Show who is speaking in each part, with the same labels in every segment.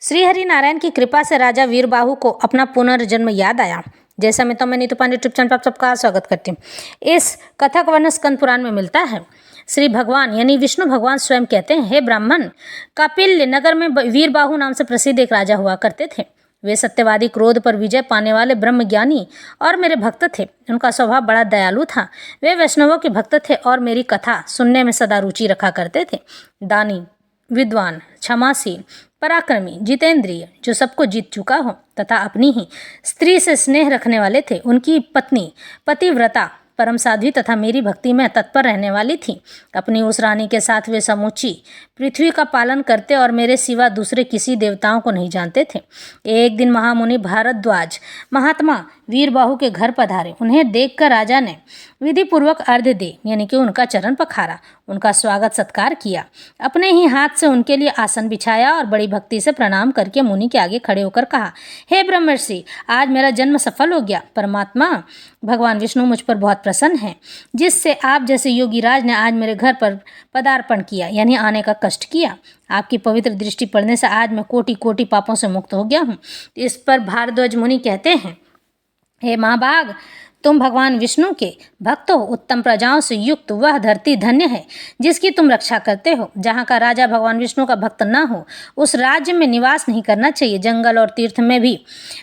Speaker 1: श्रीहरि नारायण की कृपा से राजा वीरबाहु को अपना पुनर्जन्म याद आया। जैसा मैं नीतू पांडे यूट्यूब चैनल पर आप सबका स्वागत करती हूँ। इस कथक वर्णन स्कंद पुराण में मिलता है। श्री भगवान यानी विष्णु भगवान स्वयं कहते हैं, हे ब्राह्मण, कपिल नगर में वीरबाहु नाम से प्रसिद्ध एक राजा हुआ करते थे। वे सत्यवादी, क्रोध पर विजय पाने वाले ब्रह्मज्ञानी और मेरे भक्त थे। उनका स्वभाव बड़ा दयालु था। वे वैष्णवों के भक्त थे और मेरी कथा सुनने में सदा रुचि रखा करते थे। दानी, विद्वान, क्षमाशील, पराक्रमी, जितेंद्रिय, जो सबको जीत चुका हो तथा अपनी ही स्त्री से स्नेह रखने वाले थे। उनकी पत्नी पतिव्रता, परम साध्वी तथा मेरी भक्ति में तत्पर रहने वाली थी। अपनी उस रानी के साथ वे समूची पृथ्वी का पालन करते और मेरे सिवा दूसरे किसी देवताओं को नहीं जानते थे। एक दिन महामुनि भारद्वाज महात्मा वीरबाहु के घर पधारे। उन्हें देखकर राजा ने विधि पूर्वक अर्घ्य दे यानी कि उनका चरण पखारा, उनका स्वागत सत्कार किया। अपने ही हाथ से उनके लिए आसन बिछाया और बड़ी भक्ति से प्रणाम करके मुनि के आगे खड़े होकर कहा, हे ब्रह्मर्षि, आज मेरा जन्म सफल हो गया। परमात्मा भगवान विष्णु मुझ पर बहुत प्रसन्न हैं, जिससे आप जैसे योगीराज ने आज मेरे घर पर पदार्पण किया यानी आने का कष्ट किया। आपकी पवित्र दृष्टि पड़ने से आज मैं कोटि कोटि पापों से मुक्त हो गया हूँ। इस पर भारद्वाज मुनि कहते हैं, हे महाभाग, तुम भगवान विष्णु के भक्त हो। उत्तम प्रजाओं से युक्त वह धरती धन्य है जिसकी तुम रक्षा करते हो। जहाँ का राजा भगवान विष्णु का भक्त न हो, उस राज्य में निवास नहीं करना चाहिए। जंगल और तीर्थ में भी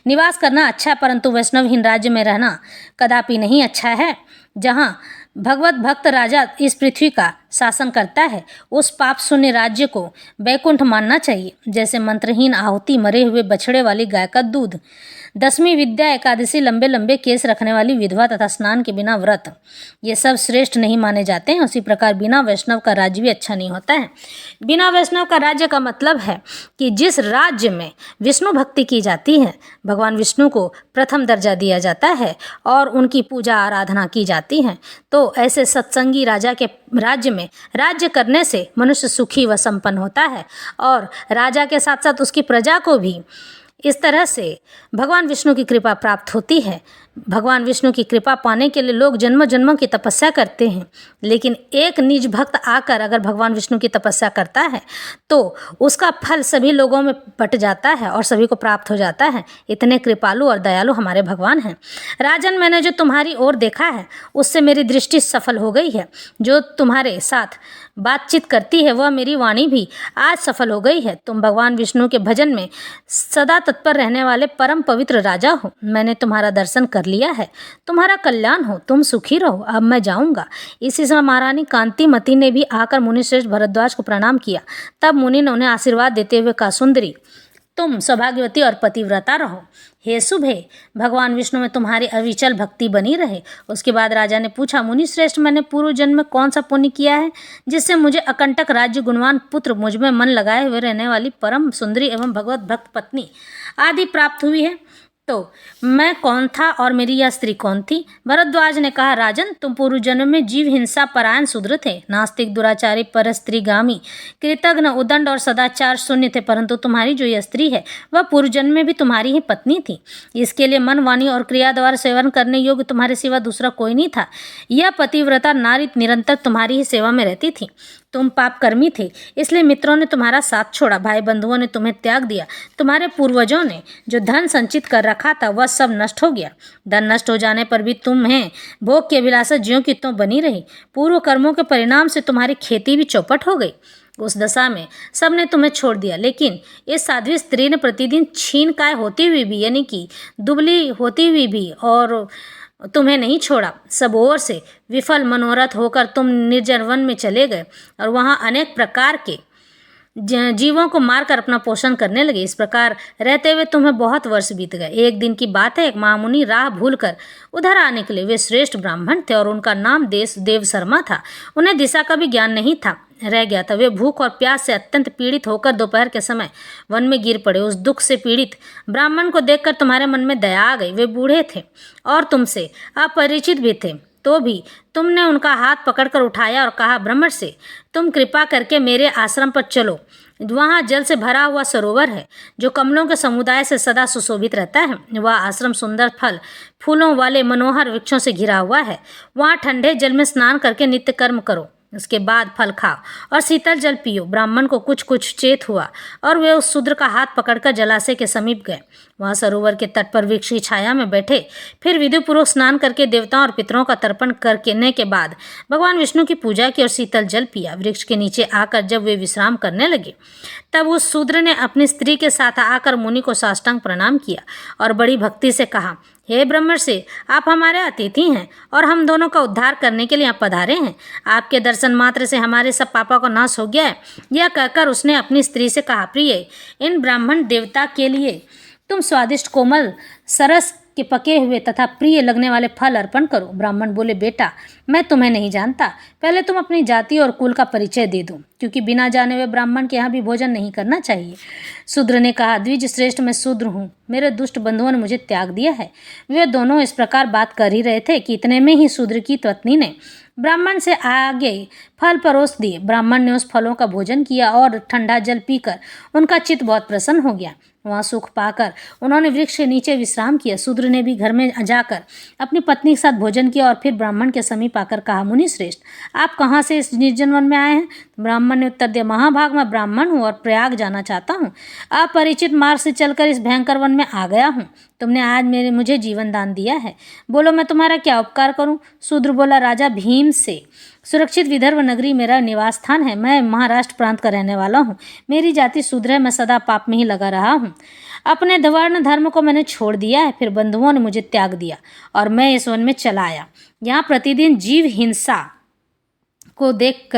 Speaker 1: निवास करना अच्छा, परंतु वैष्णवहीन राज्य में रहना कदापि नहीं अच्छा है। जहाँ भगवत भक्त राजा इस पृथ्वी का शासन करता है, उस पाप शून्य राज्य को वैकुंठ मानना चाहिए। जैसे मंत्रहीन आहुति, मरे हुए बछड़े वाली गाय का दूध, दसवीं विद्या, एकादशी, लंबे लंबे केस रखने वाली विधवा तथा स्नान के बिना व्रत, ये सब श्रेष्ठ नहीं माने जाते हैं। उसी प्रकार बिना वैष्णव का राज्य भी अच्छा नहीं होता है। बिना वैष्णव का राज्य का मतलब है कि जिस राज्य में विष्णु भक्ति की जाती है, भगवान विष्णु को प्रथम दर्जा दिया जाता है और उनकी पूजा आराधना की जाती है, तो ऐसे सत्संगी राजा के राज्य में राज्य करने से मनुष्य सुखी व संपन्न होता है और राजा के साथ साथ उसकी प्रजा को भी इस तरह से भगवान विष्णु की कृपा प्राप्त होती है। भगवान विष्णु की कृपा पाने के लिए लोग जन्म जन्मों की तपस्या करते हैं, लेकिन एक निज भक्त आकर अगर भगवान विष्णु की तपस्या करता है तो उसका फल सभी लोगों में बट जाता है और सभी को प्राप्त हो जाता है। इतने कृपालु और दयालु हमारे भगवान हैं। राजन, मैंने जो तुम्हारी ओर देखा है उससे मेरी दृष्टि सफल हो गई है। जो तुम्हारे साथ बातचीत करती है वह मेरी वाणी भी आज सफल हो गई है। तुम भगवान विष्णु के भजन में सदा तत्पर रहने वाले परम पवित्र राजा हो। मैंने तुम्हारा दर्शन कर लिया है। तुम्हारा कल्याण हो, तुम सुखी रहो। अब मैं जाऊंगा। इसी समय महारानी कांतिमती ने भी आकर मुनिश्रेष्ठ भरद्वाज को प्रणाम किया। तब मुनि ने उन्हें आशीर्वाद देते हुए कहा, सुंदरी, तुम सौभाग्यवती और पतिव्रता रहो। हे शुभे, भगवान विष्णु में तुम्हारी अविचल भक्ति बनी रहे। उसके बाद राजा ने पूछा, मुनि श्रेष्ठ, मैंने पूर्व जन्म में कौन सा पुण्य किया है जिससे मुझे अकंटक राज्य, गुणवान पुत्र, मुझ में मन लगाए हुए रहने वाली परम सुंदरी एवं भगवत भक्त पत्नी आदि प्राप्त हुई है? तो मैं कौन था और मेरी यह स्त्री कौन थी? भरद्वाज ने कहा, राजन, तुम पूर्व जन्म में जीव हिंसा परायण शूद्र थे, नास्तिक, दुराचारी, परस्त्रीगामी, कृतघ्न, उदंड और सदाचार शून्य थे। परंतु तुम्हारी जो यह स्त्री है वह पूर्व जन्म में भी तुम्हारी ही पत्नी थी। इसके लिए मन, वाणी और क्रिया द्वारा सेवन करने योग्य तुम्हारे सिवा दूसरा कोई नहीं था। यह पतिव्रता नारी निरंतर तुम्हारी ही सेवा में रहती थी। तुम पापकर्मी थे, इसलिए मित्रों ने तुम्हारा साथ छोड़ा, भाई बंधुओं ने तुम्हें त्याग दिया। तुम्हारे पूर्वजों ने जो धन संचित कर रखा था वह सब नष्ट हो गया। धन नष्ट हो जाने पर भी तुम्हें भोग की अभिलाषा ज्यों की त्यों बनी रही। पूर्व कर्मों के परिणाम से तुम्हारी खेती भी चौपट हो गई। उस दशा में सबने तुम्हें छोड़ दिया, लेकिन इस साध्वी स्त्री ने प्रतिदिन छीन काय होती हुई भी यानी कि दुबली होती हुई भी और तुम्हें नहीं छोड़ा। सब ओर से विफल मनोरथ होकर तुम निर्जन वन में चले गए और वहाँ अनेक प्रकार के जीवों को मारकर अपना पोषण करने लगे। इस प्रकार रहते हुए तुम्हें बहुत वर्ष बीत गए। एक दिन की बात है, एक महामुनि राह भूलकर उधर आ निकले। वे श्रेष्ठ ब्राह्मण थे और उनका नाम देव शर्मा था। उन्हें दिशा का भी ज्ञान नहीं था रह गया था। वे भूख और प्यास से अत्यंत पीड़ित होकर दोपहर के समय वन में गिर पड़े। उस दुख से पीड़ित ब्राह्मण को देखकर तुम्हारे मन में दया आ गई। वे बूढ़े थे और तुमसे अपरिचित भी थे, तो भी तुमने उनका हाथ पकड़कर उठाया और कहा, ब्रह्मर्षि, तुम कृपा करके मेरे आश्रम पर चलो। वहाँ जल से भरा हुआ सरोवर है जो कमलों के समुदाय से सदा सुशोभित रहता है। वह आश्रम सुंदर फल फूलों वाले मनोहर वृक्षों से घिरा हुआ है। वहाँ ठंडे जल में स्नान करके नित्य कर्म करो। उसके बाद फल खाओ और शीतल जल पियो। ब्राह्मण को कुछ कुछ चेत हुआ और वे उस शूद्र का हाथ पकड़कर जलाशय के समीप गए। वहां सरोवर के तट पर वृक्ष की छाया में बैठे। फिर विधिपूर्वक स्नान करके देवताओं और पितरों का तर्पण करने के बाद भगवान विष्णु की पूजा की और शीतल जल पिया। वृक्ष के नीचे आकर जब वे विश्राम करने लगे तब उस शूद्र ने अपनी स्त्री के साथ आकर मुनि को साष्टांग प्रणाम किया और बड़ी भक्ति से कहा, हे ब्रह्मर्षि, आप हमारे अतिथि हैं और हम दोनों का उद्धार करने के लिए यहाँ पधारे हैं। आपके दर्शन मात्र से हमारे सब पापों का नाश हो गया है। यह कहकर उसने अपनी स्त्री से कहा, प्रिय, इन ब्राह्मण देवता के लिए तुम स्वादिष्ट कोमल सरस के पके हुए तथा प्रिय लगने वाले फल अर्पण करो। ब्राह्मण बोले, बेटा, मैं तुम्हें नहीं जानता, पहले तुम अपनी जाति और कुल का परिचय दे दो, क्योंकि बिना जाने हुए ब्राह्मण के यहाँ भी भोजन नहीं करना चाहिए। शूद्र ने कहा, द्विज श्रेष्ठ, मैं शूद्र हूँ, मेरे दुष्ट बंधुओं ने मुझे त्याग दिया है। वे दोनों इस प्रकार बात कर ही रहे थे कि इतने में ही शूद्र की पत्नी ने ब्राह्मण से आगे फल परोस दिए। ब्राह्मण ने उस फलों का भोजन किया और ठंडा जल पीकर उनका चित्त बहुत प्रसन्न हो गया। वहाँ सुख पाकर उन्होंने वृक्ष के नीचे विश्राम किया। शूद्र ने भी घर में जाकर अपनी पत्नी के साथ भोजन किया और फिर ब्राह्मण के समीप आकर कहा, मुनि श्रेष्ठ, आप कहाँ से इस निर्जन वन में आए हैं? ब्राह्मण ने उत्तर दिया, महाभाग, मैं ब्राह्मण हूँ और प्रयाग जाना चाहता हूँ। अपरिचित मार्ग से चलकर इस भयंकर वन में आ गया हूँ। तुमने आज मुझे जीवन दान दिया है, बोलो मैं तुम्हारा क्या उपकार करूँ? शूद्र बोला, राजा भीम से सुरक्षित विदर्भ नगरी मेरा निवास स्थान है। मैं महाराष्ट्र प्रांत का रहने वाला हूँ। मेरी जाति शूद्र है। मैं सदा पाप में ही लगा रहा हूँ। अपने वर्ण धर्म को मैंने छोड़ दिया है। फिर बंधुओं ने मुझे त्याग दिया और मैं इस वन में चला आया। यहाँ प्रतिदिन जीव हिंसा को देख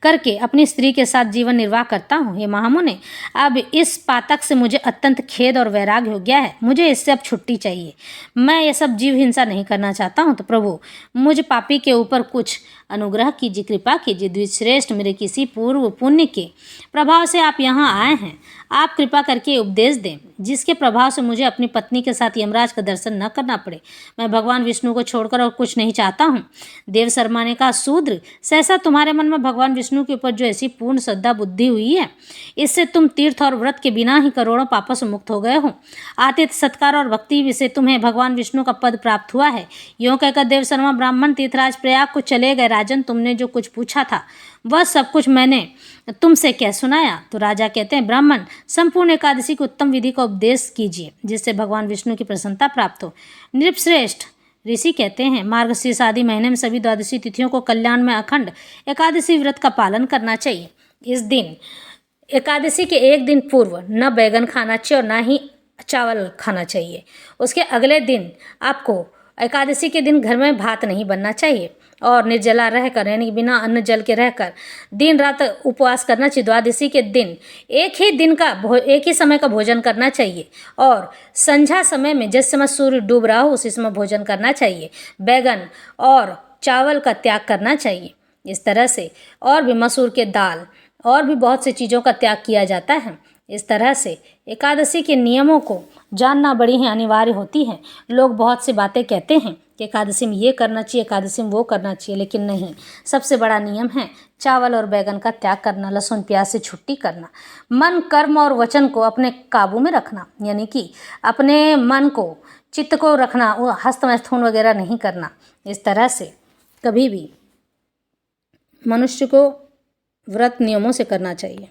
Speaker 1: करके अपनी स्त्री के साथ जीवन निर्वाह करता हूँ। हे महामुने, अब इस पातक से मुझे अत्यंत खेद और वैराग्य हो गया है। मुझे इससे अब छुट्टी चाहिए। मैं ये सब जीव हिंसा नहीं करना चाहता हूँ। तो प्रभु, मुझ पापी के ऊपर कुछ अनुग्रह कीजिए, कृपा कीजिए। द्विजश्रेष्ठ, मेरे किसी पूर्व पुण्य के प्रभाव से आप यहाँ आए हैं। आप कृपा करके उपदेश दें जिसके प्रभाव से मुझे अपनी पत्नी के साथ यमराज का दर्शन न करना पड़े। मैं भगवान विष्णु को छोड़कर और कुछ नहीं चाहता हूँ। देव शर्मा ने कहा, शूद्र, सहसा तुम्हारे मन में भगवान विष्णु के ऊपर जो ऐसी पूर्ण श्रद्धा बुद्धि हुई है, इससे तुम तीर्थ और व्रत के बिना ही करोड़ों पापों से मुक्त हो गए हो। आतिथ्य सत्कार और भक्ति से तुम्हें भगवान विष्णु का पद प्राप्त हुआ है। यूँ कहकर देव शर्मा ब्राह्मण तीर्थराज प्रयाग को चले गए। राजन, तुमने जो कुछ पूछा था वह सब कुछ मैंने तुमसे कह सुनाया। तो राजा कहते हैं, ब्राह्मण, संपूर्ण एकादशी की उत्तम विधि का उपदेश कीजिए जिससे भगवान विष्णु की प्रसन्नता प्राप्त हो। नृपश्रेष्ठ, ऋषि कहते हैं, मार्गशीर्ष आदि महीने में सभी द्वादशी तिथियों को कल्याण में अखंड एकादशी व्रत का पालन करना चाहिए। इस दिन एकादशी के एक दिन पूर्व न बैगन खाना चाहिए और न ही चावल खाना चाहिए। उसके अगले दिन आपको एकादशी के दिन घर में भात नहीं बनना चाहिए और निर्जला रहकर, यानी बिना अन्न जल के रहकर दिन रात उपवास करना चाहिए। द्वादशी के दिन एक ही समय का भोजन करना चाहिए और संध्या समय में जिस समय सूर्य डूब रहा हो उसी समय भोजन करना चाहिए। बैगन और चावल का त्याग करना चाहिए। इस तरह से और भी मसूर के दाल और भी बहुत सी चीज़ों का त्याग किया जाता है। इस तरह से एकादशी के नियमों को जानना बड़ी ही अनिवार्य होती है। लोग बहुत सी बातें कहते हैं कि एकादशी में ये करना चाहिए, एकादशी में वो करना चाहिए, लेकिन नहीं, सबसे बड़ा नियम है चावल और बैगन का त्याग करना, लहसुन प्याज से छुट्टी करना, मन, कर्म और वचन को अपने काबू में रखना, यानी कि अपने मन को, चित्त को रखना, वो हस्त मैथुन वगैरह नहीं करना। इस तरह से कभी भी मनुष्य को व्रत नियमों से करना चाहिए।